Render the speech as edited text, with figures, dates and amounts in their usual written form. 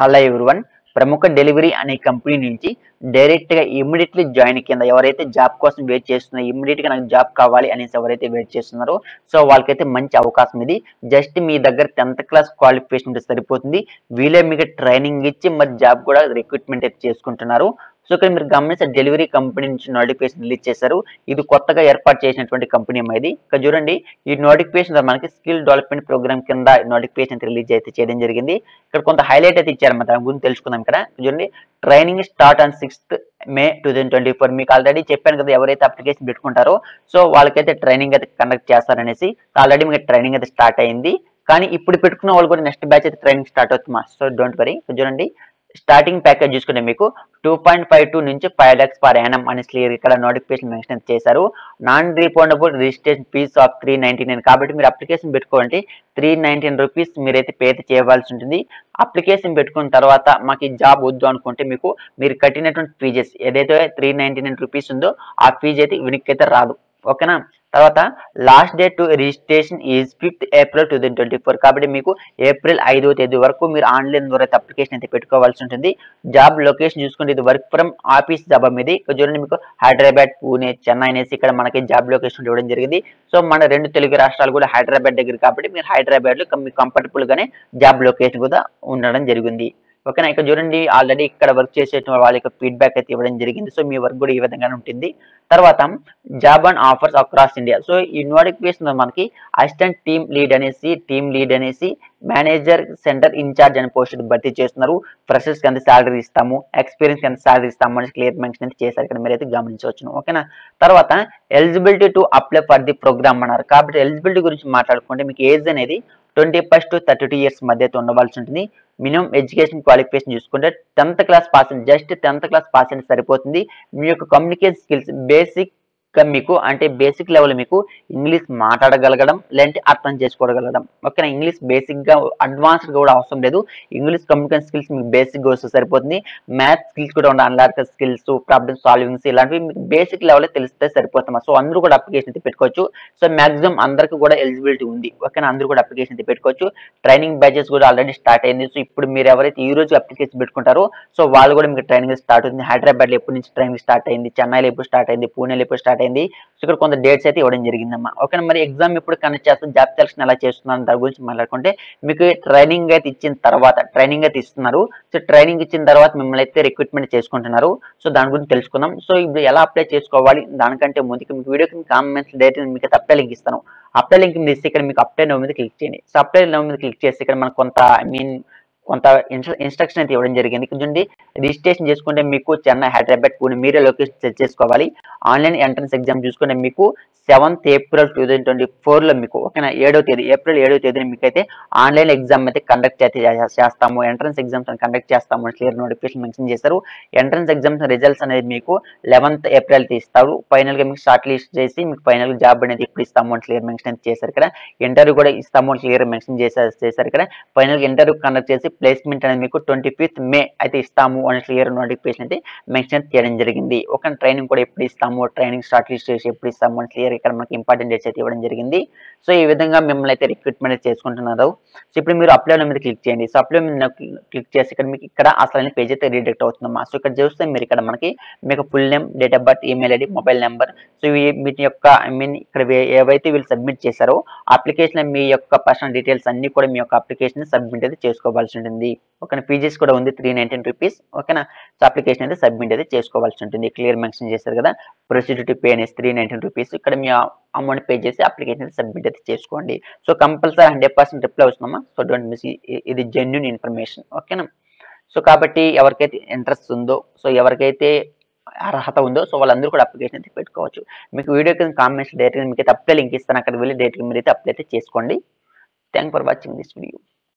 Hello everyone. ప్రముఖ delivery అనే company నుంచి డైరెక్ట్‌గా ఇమ్మీడియేట్‌లీ జాయిన్ కింద ఎవరైతే జాబ్ కోసం వెయిట్ చేస్తున్నారో, ఇమ్మీడియేట్‌గా నాకు జాబ్ కావాలి అనేసి ఎవరైతే వెయిట్ చేస్తున్నారో, సో వాళ్ళకైతే మంచి అవకాశం ఇది. జస్ట్ మీ దగ్గర 10థ్ క్లాస్ క్వాలిఫికేషన్ ఉంటే సరిపోతుంది. వీళ్ళే మీకు ట్రైనింగ్ ఇచ్చి మరి జాబ్ కూడా రిక్రూట్‌మెంట్ అయితే చేసుకుంటున్నారు. సో ఇక్కడ మీరు గమనిస్తే డెలివరీ కంపెనీ నుంచి నోటిఫికేషన్ రిలీజ్ చేశారు. ఇది కొత్తగా ఏర్పాటు చేసినటువంటి కంపెనీ అమ్మా ఇది. ఇక్కడ చూడండి, ఈ నోటిఫికేషన్ మనకి స్కిల్ డెవలప్‌మెంట్ ప్రోగ్రామ్ కింద నోటిఫికేషన్ రిలీజ్ అయితే చేయడం జరిగింది. ఇక్కడ కొంత హైలైట్ అయితే ఇచ్చారన్నమాట. దాని గురించి తెలుసుకుందాం. ఇక్కడ చూడండి, training start on 6th May 2024. మీకు ఆల్రెడీ చెప్పాను కదా, ఎవరైతే అప్లికేషన్ పెట్టుకుంటారో సో వాళ్ళకైతే ట్రైనింగ్ అయితే కండక్ట్ చేస్తారనేసి. ఆల్రెడీ మీకు ట్రైనింగ్ అయితే స్టార్ట్ అయింది. కానీ ఇప్పుడు పెట్టుకున్న వాళ్ళు కూడా నెక్స్ట్ బ్యాచ్ అయితే ట్రైనింగ్ స్టార్ట్ అవుతుంది. So don't worry. చూడండి, స్టార్టింగ్ ప్యాకేజ్ చూసుకుంటే మీకు 2.52 నుంచి 5 lakhs per annum అనేసి ఇక్కడ నోటిఫికేషన్ మెన్షన్ చేశారు. Non refundable registration fees of 399. కాబట్టి మీరు అప్లికేషన్ పెట్టుకోవాలంటే 319 రూపీస్ మీరైతే పే అయితే చేయవలసి ఉంటుంది. అప్లికేషన్ పెట్టుకున్న తర్వాత మాకు ఈ జాబ్ వద్దు అనుకుంటే మీరు కట్టినటువంటి ఫీజెస్ ఏదైతే 399 రూపీస్ ఉందో ఆ ఫీజు అయితే వెనక్కి అయితే రాదు. ఓకేనా. తర్వాత last date to registration is 5th April 2024. కాబట్టి మీకు ఏప్రిల్ 5వ తేదీ వరకు మీరు ఆన్లైన్ ద్వారా అయితే అప్లికేషన్ అయితే పెట్టుకోవాల్సి ఉంటుంది. జాబ్ లొకేషన్ చూసుకుంటే ఇది వర్క్ ఫ్రమ్ ఆఫీస్ జాబ్ ఇది. ఇక్కడ చూడండి, మీకు హైదరాబాద్, పూణే, చెన్నై అనేసి ఇక్కడ మనకి జాబ్ లొకేషన్ ఇవ్వడం జరిగింది. సో మన 2 తెలుగు రాష్ట్రాలు కూడా హైదరాబాద్ దగ్గర కాబట్టి మీరు హైదరాబాద్లో మీకు కంఫర్టబుల్ గానే జాబ్ లొకేషన్ కూడా ఉండడం జరిగింది. ఓకేనా. ఇక్కడ చూడండి, ఆల్రెడీ ఇక్కడ వర్క్ చేసే వాళ్ళ యొక్క ఫీడ్బ్యాక్ అయితే ఇవ్వడం జరిగింది. సో మీ వర్క్ కూడా ఈ విధంగానే ఉంటుంది. తర్వాత job and offers across India. So ఈ నోటిఫికేషన్ మనకి అసిస్టెంట్ టీమ్ లీడ్ అనేసి మేనేజర్ సెంటర్ ఇన్ఛార్జ్ అనే పోస్ట్ భర్తీ చేస్తున్నారు. ఫ్రెషర్స్ కి ఎంత శాలరీ ఇస్తాము, ఎక్స్పీరియన్స్ కి ఎంత శాలరీ ఇస్తాము అని క్లియర్ మెన్షన్ అయితే చేశారు. ఇక్కడ మీరైతే గమనించవచ్చును. ఓకేనా. తర్వాత eligibility to apply for the program అన్నారు. కాబట్టి ఎలిజిబిలిటీ గురించి మాట్లాడుకుంటే మీకు ఏజ్ అనేది 21 to 32 years మధ్య అయితే ఉండవలసి ఉంటుంది. మినిమం ఎడ్యుకేషన్ క్వాలిఫికేషన్ చూసుకుంటే 10th class pass, just 10th class pass అయితే సరిపోతుంది. మీ యొక్క కమ్యూనికేషన్ స్కిల్స్ బేసిక్ మీకు అంటే బేసిక్ లెవెల్ మీకు ఇంగ్లీష్ మాట్లాడగలగడం లేదంటే అర్థం చేసుకోగలగడం. ఓకేనా. ఇంగ్లీష్ బేసిక్ గా అడ్వాన్స్డ్ కూడా అవసరం లేదు. ఇంగ్లీష్ కమ్యూనికేషన్ స్కిల్స్ మీకు బేసిక్ గా వస్తే సరిపోతుంది. మ్యాథ్స్ స్కిల్స్ కూడా ఉండాలి, అనలిటికల్ స్కిల్స్, ప్రాబ్లమ్ సాల్వింగ్స్ ఇలాంటివి మీకు బేసిక్ లెవెల్ తెలిస్తే సరిపోతుంది. సో అందరూ కూడా అప్లికేషన్ అయితే పెట్టుకోవచ్చు. సో మాక్సిమం అందరికీ కూడా ఎలిజిబిలిటీ ఉంది. ఓకేనా. అందరూ కూడా అప్లికేషన్ అయితే పెట్టుకోవచ్చు. ట్రైనింగ్ బ్యాచెస్ కూడా ఆల్రెడీ స్టార్ట్ అయింది. సో ఇప్పుడు మీరు ఎవరైతే ఈ రోజు అప్లికేషన్ పెట్టుకుంటారో సో వాళ్ళు కూడా మీకు ట్రైనింగ్ స్టార్ట్ అవుతుంది. హైదరాబాద్ లో ఎప్పటి నుంచి ట్రైనింగ్ స్టార్ట్ అయింది, చెన్నైలో ఎప్పుడు స్టార్ట్ అయింది, పూణేలో ఎప్పుడు స్టార్ట్ అయింది. సో ఇక్కడ కొంత డేట్స్ అయితే ఇవ్వడం జరిగిందమ్మా. ఓకేనా. మరి ఎగ్జామ్ ఎప్పుడు కండక్ట్ చేస్తాం, జాబ్ సెలక్షన్ ఎలా చేస్తున్నాను దాని గురించి మాట్లాడుకుంటే మీకు ట్రైనింగ్ అయితే ఇచ్చిన తర్వాత ట్రైనింగ్ అయితే ఇస్తున్నారు. సో ట్రైనింగ్ ఇచ్చిన తర్వాత మిమ్మల్ని అయితే రిక్రూట్మెంట్ చేసుకుంటున్నారు. సో దాని గురించి తెలుసుకుందాం. సో ఇప్పుడు ఎలా అప్లై చేసుకోవాలి దానికంటే ముందుకు మీకు వీడియో కింద కామెంట్స్ డేట్ మీకు అప్లై లింక్ ఇస్తాను. అప్లై లింక్ ఇస్తే ఇక్కడ మీకు అప్లై నౌ మీద క్లిక్ చేయండి. సో అప్లై నౌ మీద క్లిక్ చేస్తే ఇక్కడ మనకు కొంత ఇన్స్ట్రక్షన్ అయితే ఇవ్వడం జరిగింది. ఇక్కడ చూడండి, రిజిస్ట్రేషన్ చేసుకుంటే మీకు చెన్నై, హైదరాబాద్, పూణే మీరే లొకేషన్ సెట్ చేసుకోవాలి. ఆన్లైన్ ఎంట్రన్స్ ఎగ్జామ్ చూసుకుంటే మీకు 7th April 2024 లో మీకు ఓకేనా ఏప్రిల్ 7వ తేదీన మీకు అయితే ఆన్లైన్ ఎగ్జామ్ అయితే కండక్ట్ చేస్తాము, ఎంట్రన్స్ ఎగ్జామ్స్ కండక్ట్ చేస్తాము అని క్లియర్ నోటిఫికేషన్ మెన్షన్ చేశారు. ఎంట్రన్స్ ఎగ్జామ్స్ రిజల్ట్స్ అనేది మీకు 11th April ఇస్తారు. ఫైనల్ గా మీకు షార్ట్ లిస్ట్ చేసి మీకు ఫైనల్ జాబ్ అనేది ఎప్పుడు ఇస్తాము అని క్లియర్ మెన్షన్ చేశారు. ఇక్కడ ఇంటర్వ్యూ కూడా ఇస్తాము అని క్లియర్ మెన్షన్ చేశారు. ఇక్కడ ఫైనల్ గా ఇంటర్వ్యూ కండక్ట్ చేసి ప్లేస్మెంట్ అనేది మీకు 25th May అయితే ఇస్తాము అని క్లియర్ నోటిఫికేషన్ అయితే మెన్షన్ చేయడం జరిగింది. ఒక ట్రైనింగ్ కూడా ఎప్పుడు ఇస్తాము, ట్రైనింగ్ స్టార్ట్ లిస్ట్ చేసి ఎప్పుడు ఇస్తాము అని క్లియర్ ఇక్కడ మనకి ఇంపార్టెంట్ డేట్స్ అయితే ఇవ్వడం జరిగింది. సో ఈ విధంగా మిమ్మల్ని అయితే రిక్రూట్మెంట్ చేసుకుంటున్నారు. సో ఇప్పుడు మీరు అప్లై మీద క్లిక్ చేయండి. సో అప్లై మీద క్లిక్ చేసి ఇక్కడ మీకు ఇక్కడ అసలు పేజ్ అయితే రీడెక్ట్ అవుతుందమ్మా. సో ఇక్కడ చూస్తే మీరు ఇక్కడ మనకి మీకు full name, date of birth, email ID, mobile number, so వీటి యొక్క ఇక్కడ ఏవైతే వీళ్ళు సబ్మిట్ చేశారో అప్లికేషన్ మీ యొక్క పర్సనల్ డీటెయిల్స్ అన్ని కూడా మీ యొక్క అప్లికేషన్ సబ్మిట్ అయితే చేసుకోవాల్సి ఉంటుంది. ఓకేనా. ఫీజెస్ కూడా ఉంది 319 రూపీస్. ఓకేనా. సో అప్లికేషన్ అయితే సబ్మిట్ అయితే చేసుకోవాల్సి ఉంటుంది. క్లియర్ మెన్షన్ చేశారు కదా, ప్రొసీడ్ టు పే అనేసి 319 రూపీస్. ఇక్కడ మీ అమౌంట్ పే చేసి అప్లికేషన్ సబ్మిట్ అయితే చేసుకోండి. సో కంపల్సరీ 100% రిప్లై వస్తుందమ్మా. సో డోంట్ మిస్, ఇది జెన్యూన్ ఇన్ఫర్మేషన్. ఓకేనా. సో కాబట్టి ఎవరికైతే ఇంట్రెస్ట్ ఉందో, సో ఎవరికైతే అర్హత ఉందో సో వాళ్ళందరూ కూడా అప్లికేషన్ అయితే పెట్టుకోవచ్చు. మీకు వీడియో కింద కామెంట్స్ డైరెక్ట్గా మీకు అయితే అప్లై లింక్ ఇస్తాను. అక్కడ వెళ్ళి డైరెక్ట్గా మీరు అయితే అప్లై అయితే చేసుకోండి. Thank for watching this video.